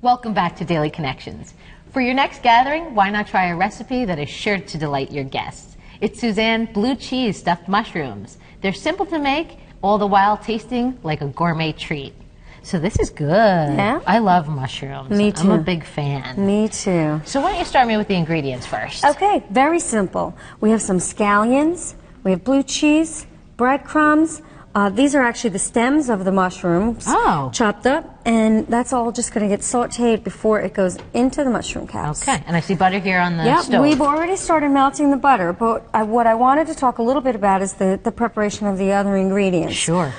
Welcome back to Daily Connections. For your next gathering, why not try a recipe that is sure to delight your guests? It's Suzanne blue cheese stuffed mushrooms. They're simple to make, all the while tasting like a gourmet treat. So this is good. Yeah? I love mushrooms. Me too. I'm a big fan. Me too. So why don't you start me with the ingredients first? Okay, very simple. We have some scallions, we have blue cheese, breadcrumbs. These are actually the stems of the mushrooms chopped up, and that's all just going to get sauteed before it goes into the mushroom caps. Okay, and I see butter here on the stove. We've already started melting the butter, but what I wanted to talk a little bit about is the preparation of the other ingredients. Sure.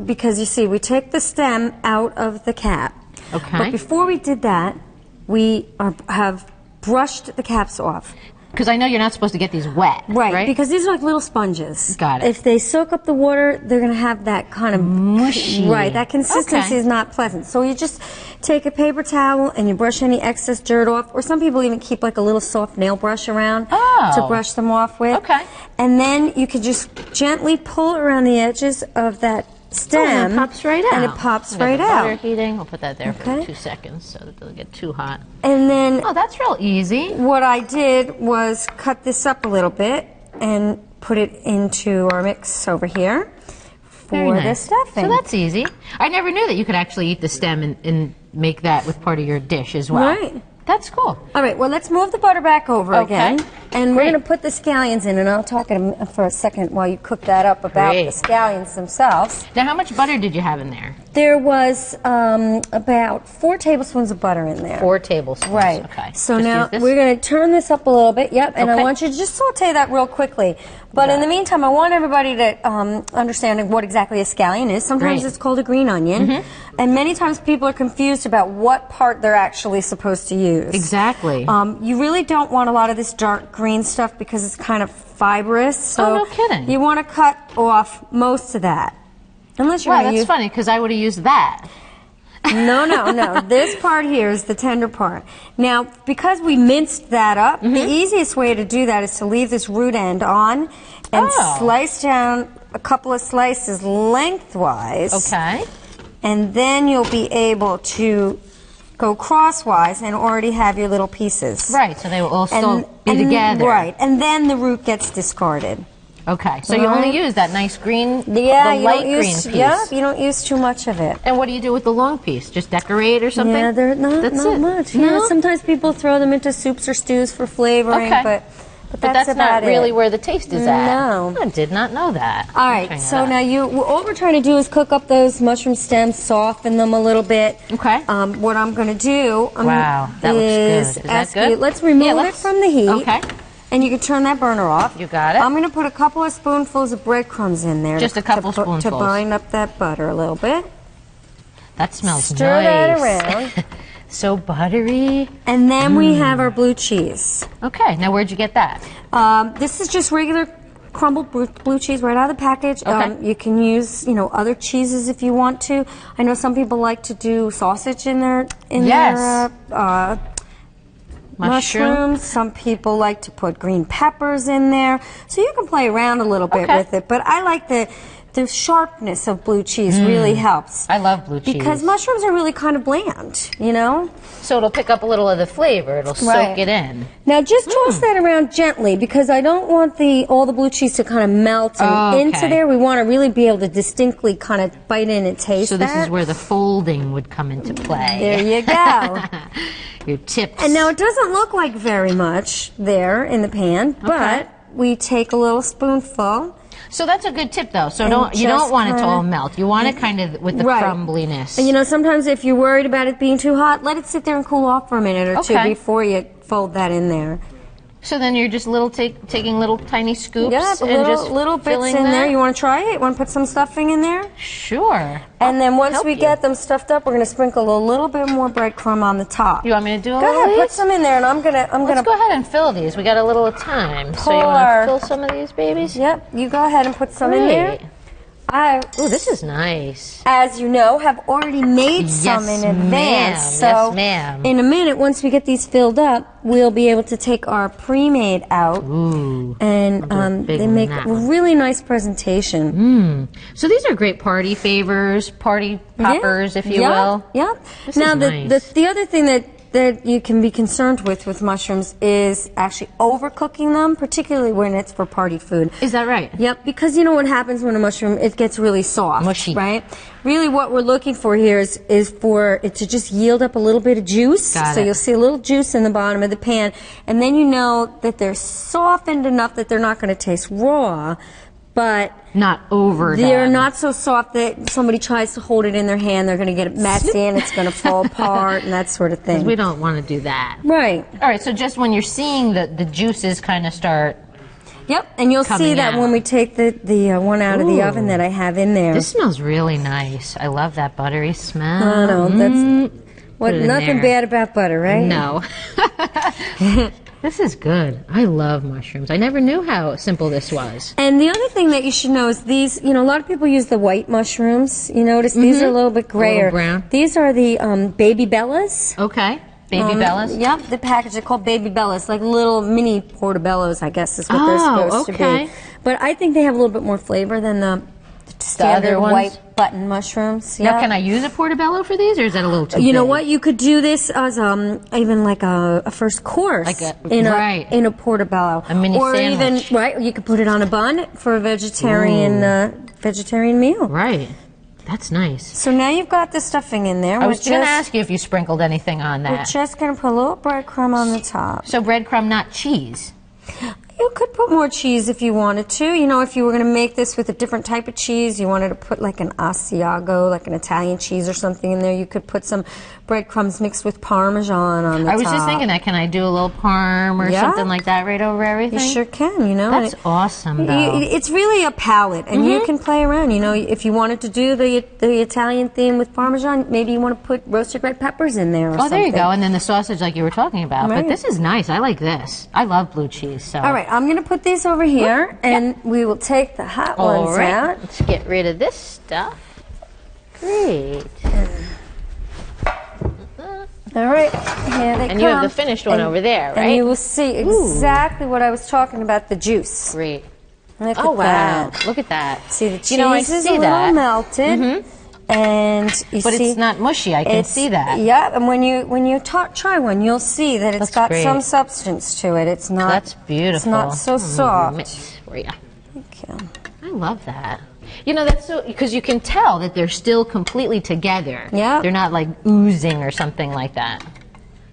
Because you see, we take the stem out of the cap. Okay. But before we did that, we have brushed the caps off. Because I know you're not supposed to get these wet, right? Because these are like little sponges. Got it. If they soak up the water, they're going to have that kind of mushy. Right, that consistency is not pleasant. So you just take a paper towel and you brush any excess dirt off, or some people even keep like a little soft nail brush around to brush them off with. Okay. And then you can just gently pull around the edges of that stem. And it pops right out. And it pops right out. Butter heating. We'll put that there for 2 seconds so that it doesn't get too hot. And then that's real easy. What I did was cut this up a little bit and put it into our mix over here for the stuffing. So that's easy. I never knew that you could actually eat the stem and make that with part of your dish as well. Right. That's cool. All right, well, let's move the butter back over again. And we're going to put the scallions in, and I'll talk for a second while you cook that up about the scallions themselves. Now, how much butter did you have in there? There was about 4 tablespoons of butter in there. 4 tablespoons. Right. Okay. So now we're going to turn this up a little bit. Yep. And I want you to just saute that real quickly. But in the meantime, I want everybody to understand what exactly a scallion is. Sometimes it's called a green onion. And many times people are confused about what part they're actually supposed to use. Exactly. You really don't want a lot of this dark green stuff because it's kind of fibrous. So no kidding. You want to cut off most of that. Unless you're that's funny because I would have used that. No. This part here is the tender part. Now, because we minced that up, the easiest way to do that is to leave this root end on and slice down a couple of slices lengthwise. Okay. And then you'll be able to go crosswise and already have your little pieces. Right, so they will all still be together. Right, and then the root gets discarded. Okay, so you only use that nice green, the light green piece. Yeah, you don't use too much of it. And what do you do with the long piece? Just decorate or something? Yeah, they're not much. No? Yeah, sometimes people throw them into soups or stews for flavoring, but that's not really it. where the taste is at. No. I did not know that. All right, so now all we're trying to do is cook up those mushroom stems, soften them a little bit. Okay. What I'm going to do that looks good. Is that good? Let's remove it from the heat. Okay. And you can turn that burner off. You got it. I'm going to put a couple of spoonfuls of breadcrumbs in there. Just a couple spoonfuls. To bind up that butter a little bit. That smells nice. Stir that around. So buttery. And then we have our blue cheese. Okay, now where'd you get that? This is just regular crumbled blue cheese right out of the package. Okay. You can use, other cheeses if you want to. I know some people like to do sausage in their mushrooms. Some people like to put green peppers in there. So you can play around a little bit with it. But I like the sharpness of blue cheese really helps. I love blue cheese. Because mushrooms are really kind of bland, So it'll pick up a little of the flavor. It'll soak it in. Now just toss that around gently because I don't want all the blue cheese to kind of melt into there. We want to really be able to distinctly kind of bite in and taste that. So this is where the folding would come into play. There you go. Your tips. And now it doesn't look like very much there in the pan, but we take a little spoonful. So that's a good tip, though. So you don't want it to all melt. You want it kind of with the crumbliness. And sometimes if you're worried about it being too hot, let it sit there and cool off for a minute or two before you fold that in there. So then you're just taking little tiny scoops and just little bits in there. You want to try it? You want to put some stuffing in there? Sure. And then once we get them stuffed up, we're going to sprinkle a little bit more breadcrumb on the top. You want me to do a little? Go ahead, put some in there, and I'm gonna. Let's go ahead and fill these. We got a little time. So you want to fill some of these babies? Yep. You go ahead and put some in there. I, Oh, this is nice. as you know, have already made some in advance. So Yes, ma'am. in a minute, once we get these filled up, we'll be able to take our pre-made out. Ooh. And big they one, make that a one. really nice presentation. So these are great party favors, party poppers, if you will. Yeah. This Now, is the nice. the other thing that you can be concerned with mushrooms is actually overcooking them, particularly when it's for party food. Is that right? Yep, because you know what happens when a mushroom, it gets really soft. Mushy. Right? Really what we're looking for here is for it to just yield up a little bit of juice. Got so it. you'll see a little juice in the bottom of the pan, and then you know that they're softened enough that they're not going to taste raw, but Not overdone. they're not so soft that somebody tries to hold it in their hand, they're going to get it messy and it's going to fall apart and that sort of thing. We don't want to do that. Right. All right, so just when you're seeing the juices kind of start. Yep, and you'll see Coming that out. when we take the one out of the Ooh. oven that I have in there. This smells really nice. I love that buttery smell. I know, that's what, Put it in nothing there. bad about butter, right? No. This is good. I love mushrooms. I never knew how simple this was. And the other thing that you should know is these, you know, a lot of people use the white mushrooms. You notice these are a little bit grayer. brown. These are the baby bellas. Okay. Baby bellas? Yep, the package are called baby bellas, like little mini portobellos, I guess is what they're Oh, supposed okay. to be. But I think they have a little bit more flavor than the standard other ones? white button mushrooms. Now, Yeah. can I use a portobello for these, or is that a little too You know big? what? You could do this as even like a first course, Like a- in right. a portobello, A mini or sandwich. even right. You could put it on a bun for a vegetarian meal. Right. That's nice. So now you've got the stuffing in there. I was going to ask you if you sprinkled anything on We're that. just going to put a little breadcrumb on the top. So breadcrumb, not cheese. You could put more cheese if you wanted to. You know, if you were going to make this with a different type of cheese, you wanted to put like an Asiago, like an Italian cheese or something in there, you could put some breadcrumbs mixed with Parmesan on the top. I was just thinking that. Can I do a little parm or Yeah. something like that right over everything? You sure can, you know. That's and awesome, though. It's really a palette, and you can play around. You know, if you wanted to do the Italian theme with Parmesan, maybe you want to put roasted red peppers in there or Oh, something. there you go. And then the sausage like you were talking about. Right. But this is nice. I like this. I love blue cheese. So. All right, I'm going to put these over here, and we will take the hot All ones right. out. Let's get rid of this stuff. Great. All right, here they come. And you have the finished one over there, right? And you will see exactly what I was talking about, the juice. Great. Look Oh, at wow. that. Look at that. See, the cheese You know, I is a see little that. melted. And you But see, it's not mushy. I can see that. Yeah, and when you try one, you'll see that it's That's got great. some substance to it. It's not. That's beautiful. It's not so I'm gonna soft. mix for you. Okay. I love that. You know, that's so, because you can tell that they're still completely together. Yeah. They're not like oozing or something like that.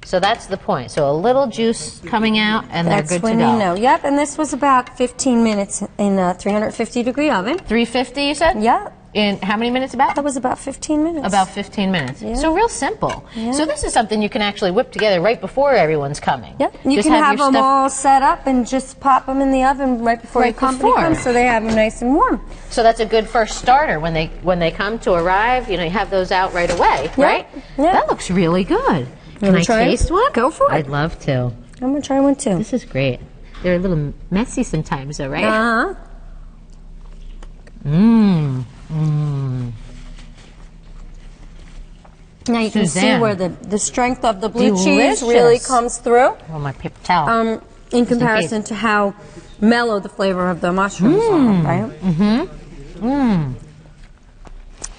So that's the point. So a little juice coming out and That's they're good when to go. you know. Yep, and this was about 15 minutes in a 350-degree oven. 350, you said? Yeah, In how many minutes about? that was about 15 minutes. About 15 minutes. Yeah. So real simple. Yeah. So this is something you can actually whip together right before everyone's coming. Yep, you Just can have your them stuff- all set up and just pop them in the oven right before Right your company before. comes, so they have them nice and warm. So that's a good first starter when they come to arrive. You know, you have those out right away, Yeah. right? Yeah. That looks really good. Can wanna I try it? taste one? Go for it. I'd love to. I'm gonna try one too. This is great. They're a little messy sometimes, though, right? Uh huh. Now you can see Suzanne. where the strength of the blue cheese Delicious. really comes through. Oh, my paper towel. In comparison to how mellow the flavor of the mushrooms are, right?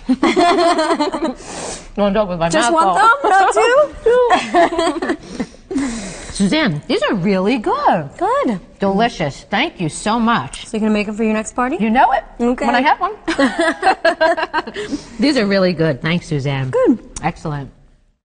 You want to talk with my Just mouth one full? thumb, not two? Suzanne, these are really good. Good. Delicious. Thank you so much. So you're gonna make them for your next party? You know it. Okay. When I have one. These are really good. Thanks, Suzanne. Good. Excellent.